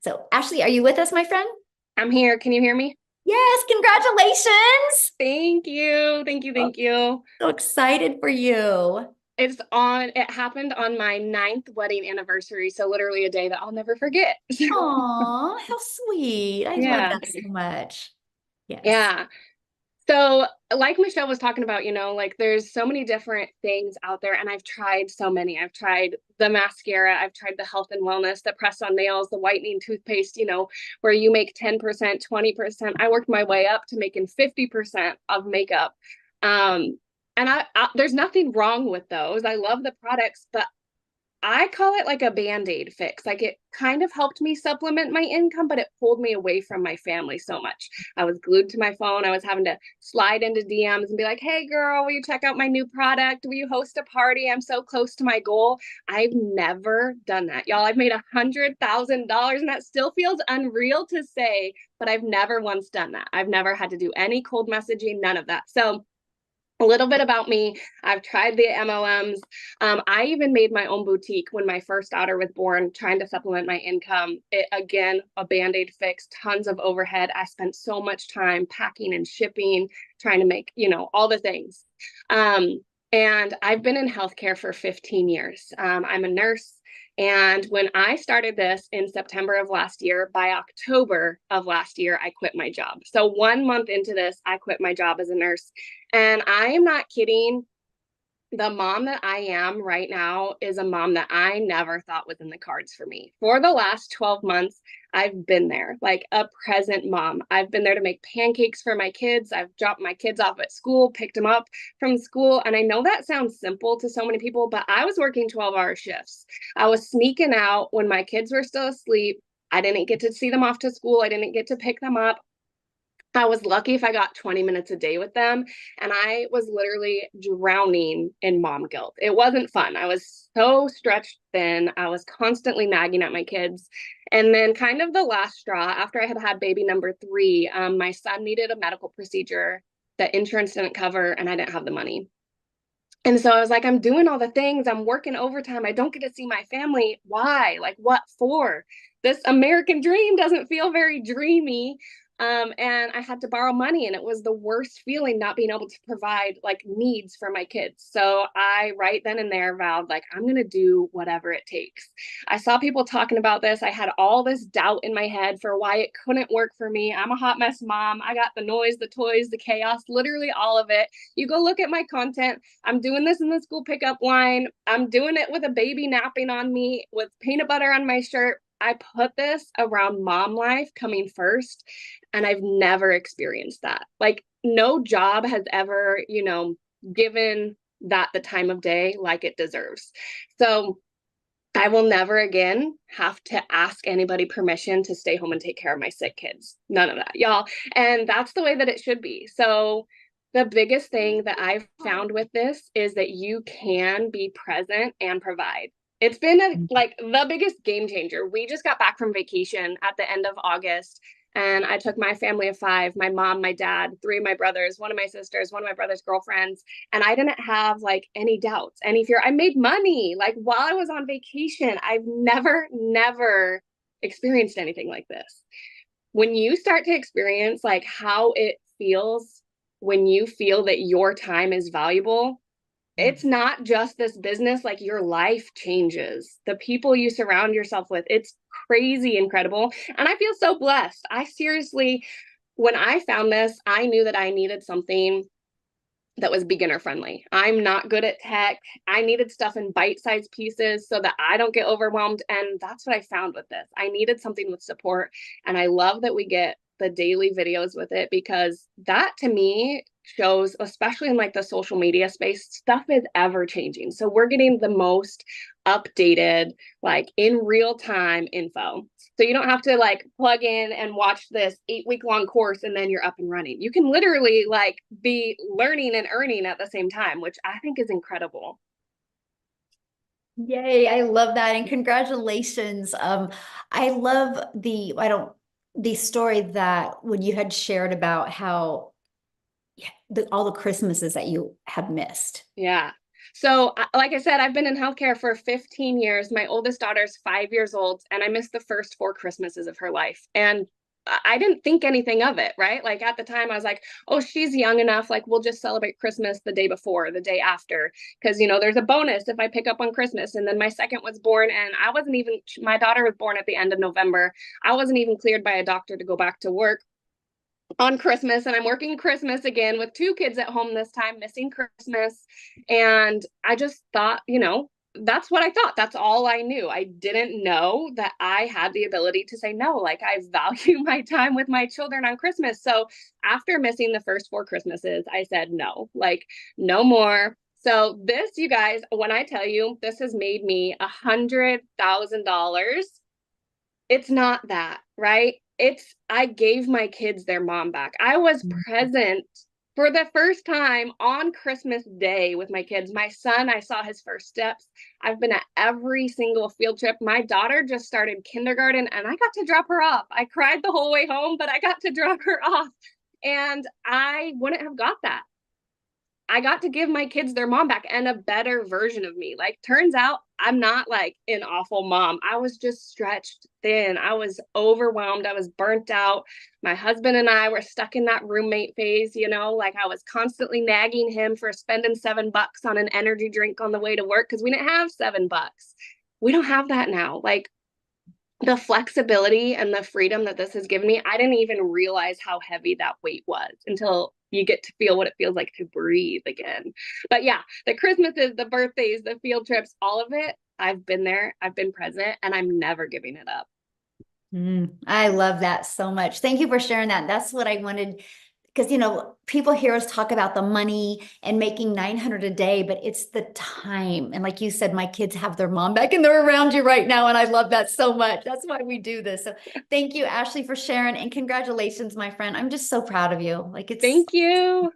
So, Ashley, are you with us, my friend? I'm here. Can you hear me? Yes, congratulations. Thank you. Thank you. Oh, Thank you. so excited for you. It happened on my ninth wedding anniversary. So literally a day that I'll never forget. Aw, how sweet. I love Yeah. that so much. Yes. Yeah. So, like Michelle was talking about, like there's so many different things out there, and I've tried so many. I've tried the mascara, I've tried the health and wellness, the press on nails, the whitening toothpaste, where you make 10%, 20%. I worked my way up to making 50% of makeup. Um, and there's nothing wrong with those. I love the products, but I call it like a band-aid fix. Like it kind of helped me supplement my income, but it pulled me away from my family so much. I was glued to my phone. I was having to slide into DMs and be like, hey girl, will you check out my new product? Will you host a party? I'm so close to my goal. I've never done that. Y'all, I've made $100,000 and that still feels unreal to say, but I've never once done that. I've never had to do any cold messaging, none of that. So a little bit about me. I've tried the MLMs. I even made my own boutique when my first daughter was born, trying to supplement my income. Again, a band-aid fix, tons of overhead. I spent so much time packing and shipping, trying to make, all the things. Um, and I've been in healthcare for 15 years. I'm a nurse. And when I started this in September of last year, by October of last year, I quit my job. So 1 month into this, I quit my job as a nurse. And I am not kidding. The mom that I am right now is a mom that I never thought was in the cards for me. For the last 12 months, I've been there, like a present mom. I've been there to make pancakes for my kids. I've dropped my kids off at school, picked them up from school. And I know that sounds simple to so many people, but I was working 12-hour shifts. I was sneaking out when my kids were still asleep. I didn't get to see them off to school. I didn't get to pick them up. I was lucky if I got 20 minutes a day with them. And I was literally drowning in mom guilt. It wasn't fun. I was so stretched thin. I was constantly nagging at my kids. And then, kind of the last straw, after I had had baby number three, my son needed a medical procedure that insurance didn't cover, and I didn't have the money. And so I was like, I'm doing all the things. I'm working overtime. I don't get to see my family. Why? Like, what for? This American dream doesn't feel very dreamy. And I had to borrow money, and it was the worst feeling not being able to provide like needs for my kids. So I, right then and there, vowed, like, I'm going to do whatever it takes. I saw people talking about this. I had all this doubt in my head for why it couldn't work for me. I'm a hot mess mom. I got the noise, the toys, the chaos, literally all of it. You go look at my content. I'm doing this in the school pickup line. I'm doing it with a baby napping on me, with peanut butter on my shirt. I put this around mom life coming first, and I've never experienced that. Like, no job has ever, given that the time of day like it deserves. So I will never again have to ask anybody permission to stay home and take care of my sick kids. None of that, y'all. And that's the way that it should be. So the biggest thing that I've found with this is that you can be present and provide. It's been like the biggest game changer. We just got back from vacation at the end of August, and I took my family of five, my mom, my dad, three of my brothers, one of my sisters, one of my brother's girlfriends, and I didn't have like any doubts, any fear. I made money like while I was on vacation. I've never experienced anything like this. When you start to experience like how it feels when you feel that your time is valuable, it's not just this business, like your life changes. The people you surround yourself with, it's crazy incredible. And I feel so blessed. I seriously, when I found this, I knew that I needed something that was beginner friendly. I'm not good at tech. I needed stuff in bite-sized pieces so that I don't get overwhelmed. And that's what I found with this. I needed something with support. And I love that we get the daily videos with it, because that to me shows, especially in like the social media space, stuff is ever changing. So we're getting the most updated, like in real time info. So you don't have to like plug in and watch this 8 week long course and then you're up and running. You can literally like be learning and earning at the same time, which I think is incredible. Yay, I love that. And congratulations. I love the story that when you had shared about how all the Christmases that you have missed. Yeah. So, like I said, I've been in healthcare for 15 years. My oldest daughter's 5 years old, and I missed the first four Christmases of her life. And I didn't think anything of it, right? Like at the time, I was like, oh, she's young enough. Like, we'll just celebrate Christmas the day before, the day after. Because, there's a bonus if I pick up on Christmas. And then my second was born, and I wasn't even, my daughter was born at the end of November. I wasn't even cleared by a doctor to go back to work on Christmas, and I'm working Christmas again with two kids at home this time, missing Christmas. And I just thought, that's what I thought. That's all I knew. I didn't know that I had the ability to say no. Like, I value my time with my children on Christmas. So after missing the first four Christmases, I said no, like, no more. So this, you guys, when I tell you this has made me $100,000, it's not that, right? It's I gave my kids their mom back. I was present for the first time on Christmas Day with my kids. My son, I saw his first steps. I've been at every single field trip. My daughter just started kindergarten, and I got to drop her off. I cried the whole way home, but I got to drop her off. And I wouldn't have got that. I got to give my kids their mom back and a better version of me. Like, turns out I'm not like an awful mom. I was just stretched thin. I was overwhelmed. I was burnt out. My husband and I were stuck in that roommate phase, like I was constantly nagging him for spending $7 on an energy drink on the way to work because we didn't have $7. We don't have that now. Like, the flexibility and the freedom that this has given me, I didn't even realize how heavy that weight was until you get to feel what it feels like to breathe again. But yeah, the Christmases, the birthdays, the field trips, all of it, I've been there, I've been present, and I'm never giving it up. I love that so much. Thank you for sharing that. That's what I wanted, because people hear us talk about the money and making 900 a day, but it's the time. And like you said, my kids have their mom back and they're around you right now. And I love that so much. That's why we do this. So thank you, Ashley, for sharing, and congratulations, my friend. I'm just so proud of you. Like, it's Thank you.